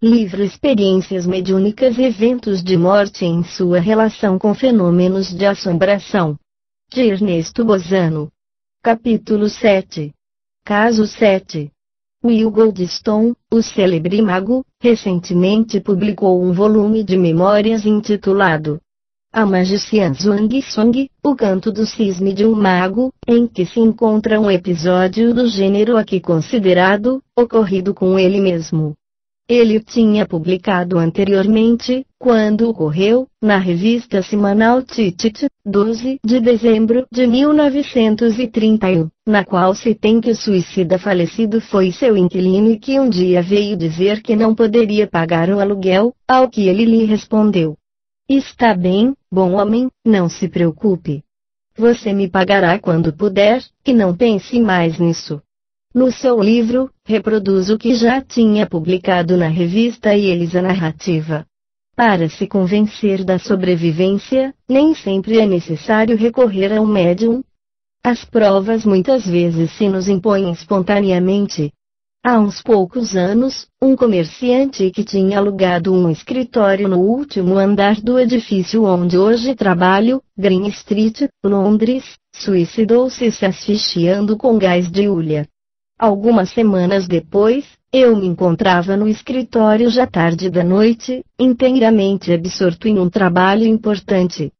Livro Experiências Mediúnicas e Eventos de Morte em sua relação com fenômenos de assombração. De Ernesto Bozano. Capítulo 7. Caso 7. Will Goldstone, o célebre mago, recentemente publicou um volume de memórias intitulado A Magician Zhuang Song, o canto do cisne de um mago, em que se encontra um episódio do gênero aqui considerado, ocorrido com ele mesmo. Ele tinha publicado anteriormente, quando ocorreu, na revista semanal Titit, 12 de dezembro de 1931, na qual se tem que o suicida falecido foi seu inquilino e que um dia veio dizer que não poderia pagar o aluguel, ao que ele lhe respondeu: "Está bem, bom homem, não se preocupe. Você me pagará quando puder, e não pense mais nisso." No seu livro, reproduz o que já tinha publicado na revista Elis a narrativa. Para se convencer da sobrevivência, nem sempre é necessário recorrer a um médium. As provas muitas vezes se nos impõem espontaneamente. Há uns poucos anos, um comerciante que tinha alugado um escritório no último andar do edifício onde hoje trabalho, Green Street, Londres, suicidou-se se asfixiando com gás de hulha. Algumas semanas depois, eu me encontrava no escritório já tarde da noite, inteiramente absorto em um trabalho importante.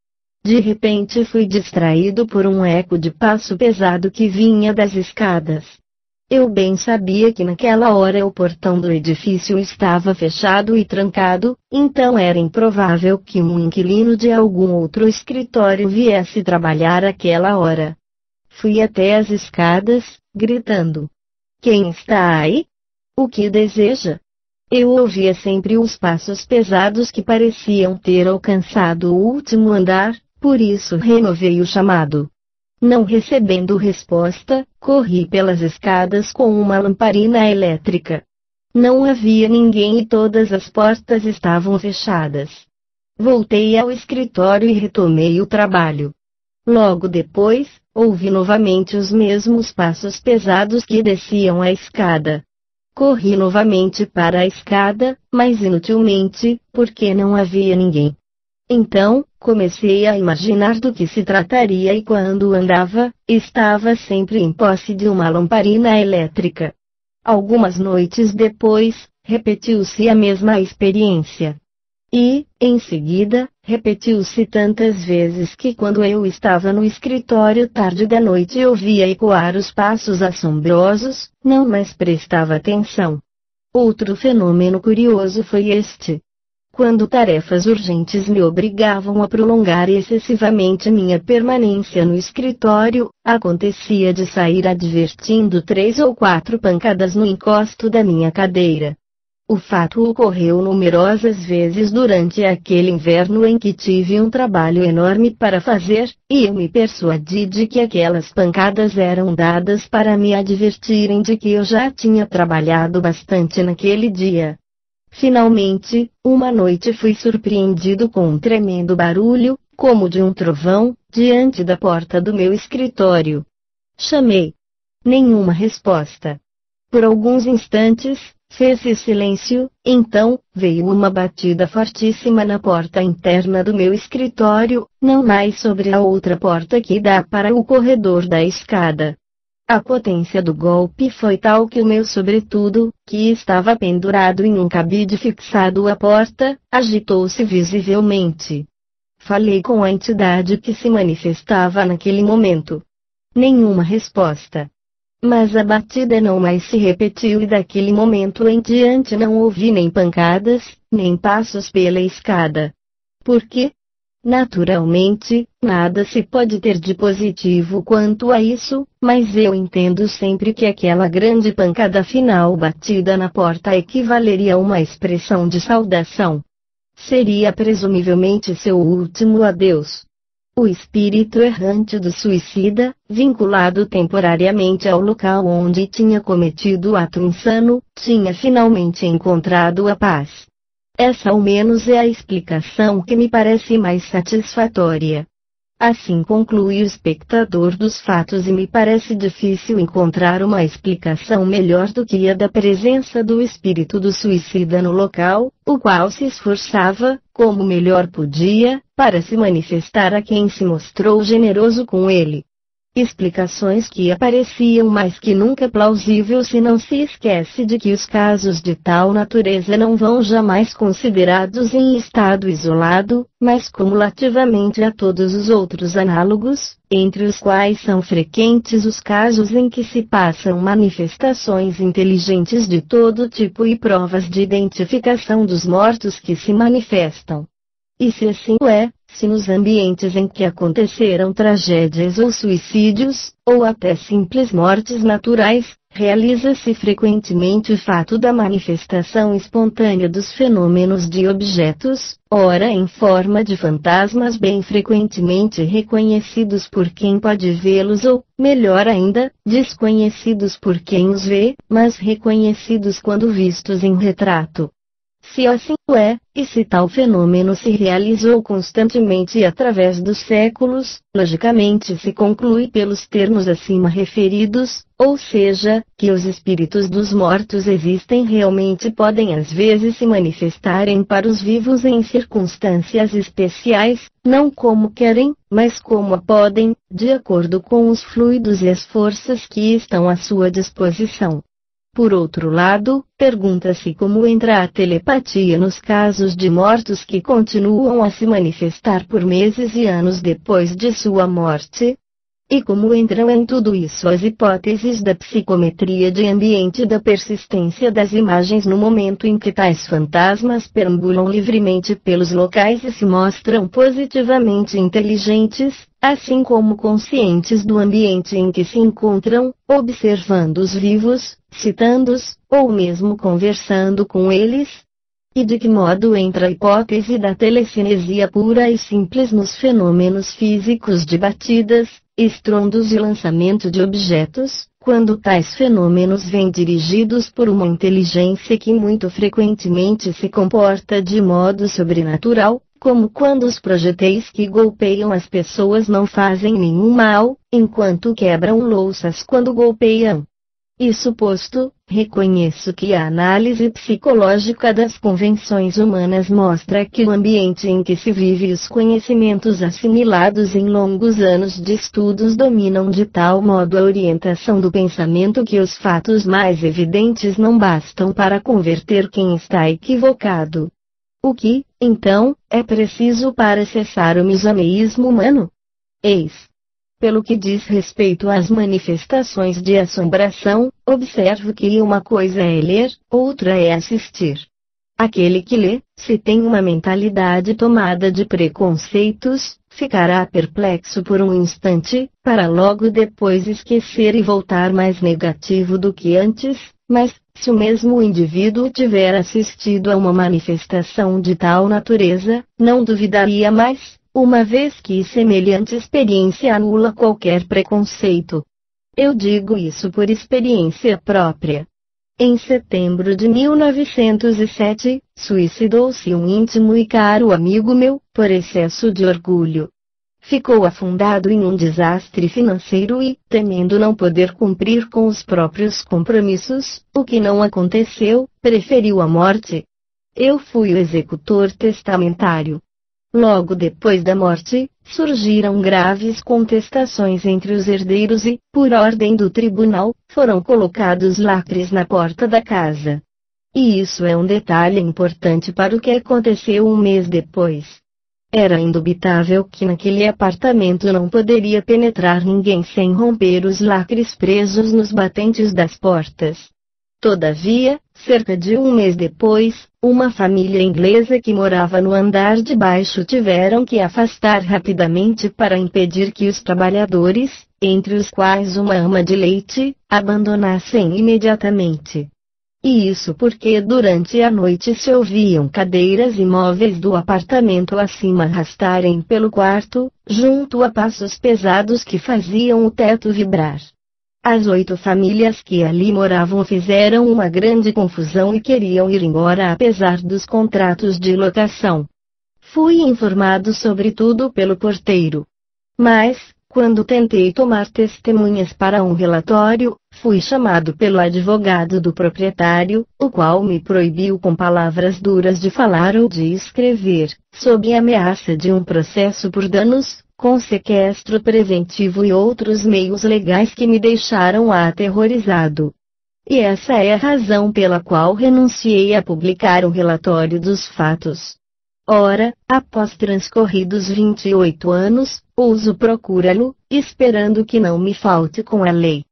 De repente fui distraído por um eco de passo pesado que vinha das escadas. Eu bem sabia que naquela hora o portão do edifício estava fechado e trancado, então era improvável que um inquilino de algum outro escritório viesse trabalhar àquela hora. Fui até as escadas, gritando: "Quem está aí? O que deseja?" Eu ouvia sempre os passos pesados que pareciam ter alcançado o último andar, por isso renovei o chamado. Não recebendo resposta, corri pelas escadas com uma lamparina elétrica. Não havia ninguém e todas as portas estavam fechadas. Voltei ao escritório e retomei o trabalho. Logo depois, ouvi novamente os mesmos passos pesados que desciam a escada. Corri novamente para a escada, mas inutilmente, porque não havia ninguém. Então, comecei a imaginar do que se trataria e quando andava, estava sempre em posse de uma lamparina elétrica. Algumas noites depois, repetiu-se a mesma experiência. E, em seguida, repetiu-se tantas vezes que quando eu estava no escritório tarde da noite ouvia ecoar os passos assombrosos, não mais prestava atenção. Outro fenômeno curioso foi este. Quando tarefas urgentes me obrigavam a prolongar excessivamente minha permanência no escritório, acontecia de sair advertindo 3 ou 4 pancadas no encosto da minha cadeira. O fato ocorreu numerosas vezes durante aquele inverno em que tive um trabalho enorme para fazer, e eu me persuadi de que aquelas pancadas eram dadas para me advertirem de que eu já tinha trabalhado bastante naquele dia. Finalmente, uma noite fui surpreendido com um tremendo barulho, como de um trovão, diante da porta do meu escritório. Chamei. Nenhuma resposta. Por alguns instantes, fez-se silêncio, então, veio uma batida fortíssima na porta interna do meu escritório, não mais sobre a outra porta que dá para o corredor da escada. A potência do golpe foi tal que o meu sobretudo, que estava pendurado em um cabide fixado à porta, agitou-se visivelmente. Falei com a entidade que se manifestava naquele momento. Nenhuma resposta. Mas a batida não mais se repetiu e daquele momento em diante não ouvi nem pancadas, nem passos pela escada. Por quê? Naturalmente, nada se pode ter de positivo quanto a isso, mas eu entendo sempre que aquela grande pancada final batida na porta equivaleria a uma expressão de saudação. Seria presumivelmente seu último adeus. O espírito errante do suicida, vinculado temporariamente ao local onde tinha cometido o ato insano, tinha finalmente encontrado a paz. Essa ao menos é a explicação que me parece mais satisfatória. Assim conclui o espectador dos fatos e me parece difícil encontrar uma explicação melhor do que a da presença do espírito do suicida no local, o qual se esforçava, como melhor podia, para se manifestar a quem se mostrou generoso com ele. Explicações que apareciam mais que nunca plausível se não se esquece de que os casos de tal natureza não vão jamais considerados em estado isolado, mas cumulativamente a todos os outros análogos, entre os quais são frequentes os casos em que se passam manifestações inteligentes de todo tipo e provas de identificação dos mortos que se manifestam. E se assim é, se nos ambientes em que aconteceram tragédias ou suicídios, ou até simples mortes naturais, realiza-se frequentemente o fato da manifestação espontânea dos fenômenos de objetos, ora em forma de fantasmas bem frequentemente reconhecidos por quem pode vê-los ou, melhor ainda, desconhecidos por quem os vê, mas reconhecidos quando vistos em retrato. Se assim é, e se tal fenômeno se realizou constantemente através dos séculos, logicamente se conclui pelos termos acima referidos, ou seja, que os espíritos dos mortos existem realmente podem às vezes se manifestarem para os vivos em circunstâncias especiais, não como querem, mas como podem, de acordo com os fluidos e as forças que estão à sua disposição. Por outro lado, pergunta-se como entra a telepatia nos casos de mortos que continuam a se manifestar por meses e anos depois de sua morte? E como entram em tudo isso as hipóteses da psicometria de ambiente e da persistência das imagens no momento em que tais fantasmas perambulam livremente pelos locais e se mostram positivamente inteligentes, assim como conscientes do ambiente em que se encontram, observando os vivos, citando-os, ou mesmo conversando com eles? E de que modo entra a hipótese da telecinesia pura e simples nos fenômenos físicos de batidas, estrondos e lançamento de objetos, quando tais fenômenos vêm dirigidos por uma inteligência que muito frequentemente se comporta de modo sobrenatural, como quando os projéteis que golpeiam as pessoas não fazem nenhum mal, enquanto quebram louças quando golpeiam. Isso posto, reconheço que a análise psicológica das convenções humanas mostra que o ambiente em que se vive e os conhecimentos assimilados em longos anos de estudos dominam de tal modo a orientação do pensamento que os fatos mais evidentes não bastam para converter quem está equivocado. O que, então, é preciso para cessar o misaneísmo humano? Eis. Pelo que diz respeito às manifestações de assombração, observo que uma coisa é ler, outra é assistir. Aquele que lê, se tem uma mentalidade tomada de preconceitos, ficará perplexo por um instante, para logo depois esquecer e voltar mais negativo do que antes, mas, se o mesmo indivíduo tiver assistido a uma manifestação de tal natureza, não duvidaria mais, uma vez que semelhante experiência anula qualquer preconceito. Eu digo isso por experiência própria. Em setembro de 1907, suicidou-se um íntimo e caro amigo meu, por excesso de orgulho. Ficou afundado em um desastre financeiro e, temendo não poder cumprir com os próprios compromissos, o que não aconteceu, preferiu a morte. Eu fui o executor testamentário. Logo depois da morte, surgiram graves contestações entre os herdeiros e, por ordem do tribunal, foram colocados lacres na porta da casa. E isso é um detalhe importante para o que aconteceu um mês depois. Era indubitável que naquele apartamento não poderia penetrar ninguém sem romper os lacres presos nos batentes das portas. Todavia, cerca de um mês depois, uma família inglesa que morava no andar de baixo tiveram que afastar rapidamente para impedir que os trabalhadores, entre os quais uma ama de leite, abandonassem imediatamente. E isso porque durante a noite se ouviam cadeiras e móveis do apartamento acima arrastarem pelo quarto, junto a passos pesados que faziam o teto vibrar. As 8 famílias que ali moravam fizeram uma grande confusão e queriam ir embora apesar dos contratos de locação. Fui informado sobre tudo pelo porteiro. Mas, quando tentei tomar testemunhas para um relatório, fui chamado pelo advogado do proprietário, o qual me proibiu com palavras duras de falar ou de escrever, sob ameaça de um processo por danos, com sequestro preventivo e outros meios legais que me deixaram aterrorizado. E essa é a razão pela qual renunciei a publicar o relatório dos fatos. Ora, após transcorridos 28 anos, ouso procurá-lo, esperando que não me falte com a lei.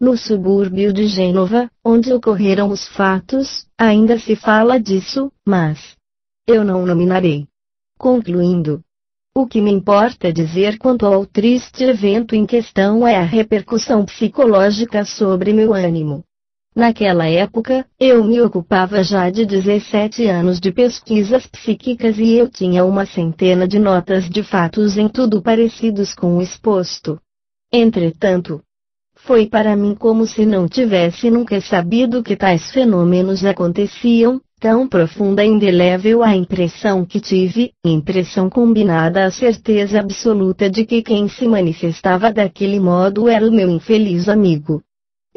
No subúrbio de Gênova, onde ocorreram os fatos, ainda se fala disso, mas eu não nominarei. Concluindo, o que me importa dizer quanto ao triste evento em questão é a repercussão psicológica sobre meu ânimo. Naquela época, eu me ocupava já de 17 anos de pesquisas psíquicas e eu tinha uma centena de notas de fatos em tudo parecidos com o exposto. Entretanto, foi para mim como se não tivesse nunca sabido que tais fenômenos aconteciam, tão profunda e indelével a impressão que tive, impressão combinada à certeza absoluta de que quem se manifestava daquele modo era o meu infeliz amigo.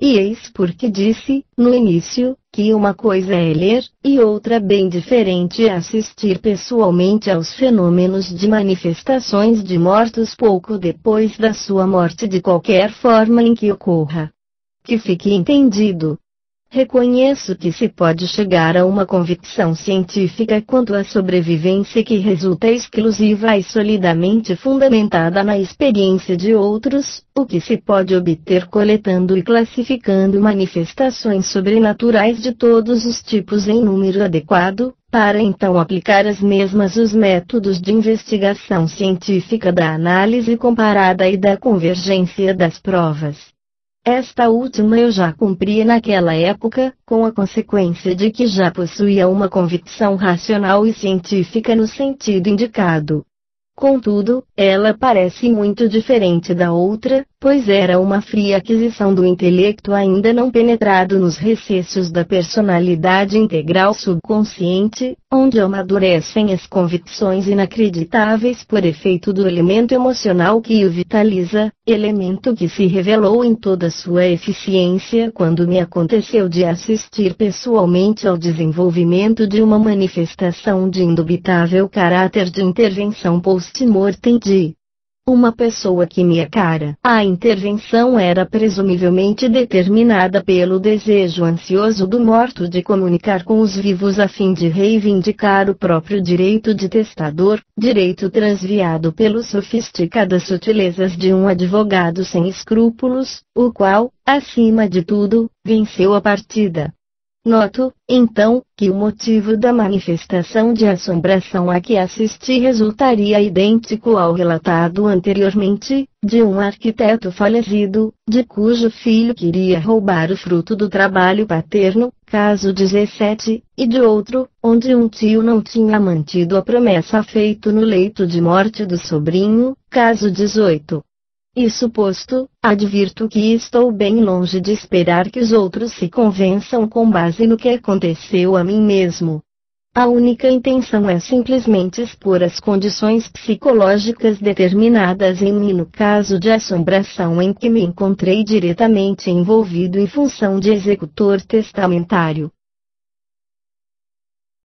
E eis porque disse, no início, que uma coisa é ler, e outra bem diferente é assistir pessoalmente aos fenômenos de manifestações de mortos pouco depois da sua morte de qualquer forma em que ocorra. Que fique entendido. Reconheço que se pode chegar a uma convicção científica quanto à sobrevivência que resulta exclusiva e solidamente fundamentada na experiência de outros, o que se pode obter coletando e classificando manifestações sobrenaturais de todos os tipos em número adequado, para então aplicar as mesmas os métodos de investigação científica da análise comparada e da convergência das provas. Esta última eu já cumpria naquela época, com a consequência de que já possuía uma convicção racional e científica no sentido indicado. Contudo, ela parece muito diferente da outra, pois era uma fria aquisição do intelecto ainda não penetrado nos recessos da personalidade integral subconsciente, onde amadurecem as convicções inacreditáveis por efeito do elemento emocional que o vitaliza, elemento que se revelou em toda sua eficiência quando me aconteceu de assistir pessoalmente ao desenvolvimento de uma manifestação de indubitável caráter de intervenção post-mortem de uma pessoa que me é cara. A intervenção era presumivelmente determinada pelo desejo ansioso do morto de comunicar com os vivos a fim de reivindicar o próprio direito de testador, direito transviado pelas sofisticadas sutilezas de um advogado sem escrúpulos, o qual, acima de tudo, venceu a partida. Noto, então, que o motivo da manifestação de assombração a que assisti resultaria idêntico ao relatado anteriormente, de um arquiteto falecido, de cujo filho queria roubar o fruto do trabalho paterno, caso 17, e de outro, onde um tio não tinha mantido a promessa feita no leito de morte do sobrinho, caso 18. Isso posto, advirto que estou bem longe de esperar que os outros se convençam com base no que aconteceu a mim mesmo. A única intenção é simplesmente expor as condições psicológicas determinadas em mim no caso de assombração em que me encontrei diretamente envolvido em função de executor testamentário.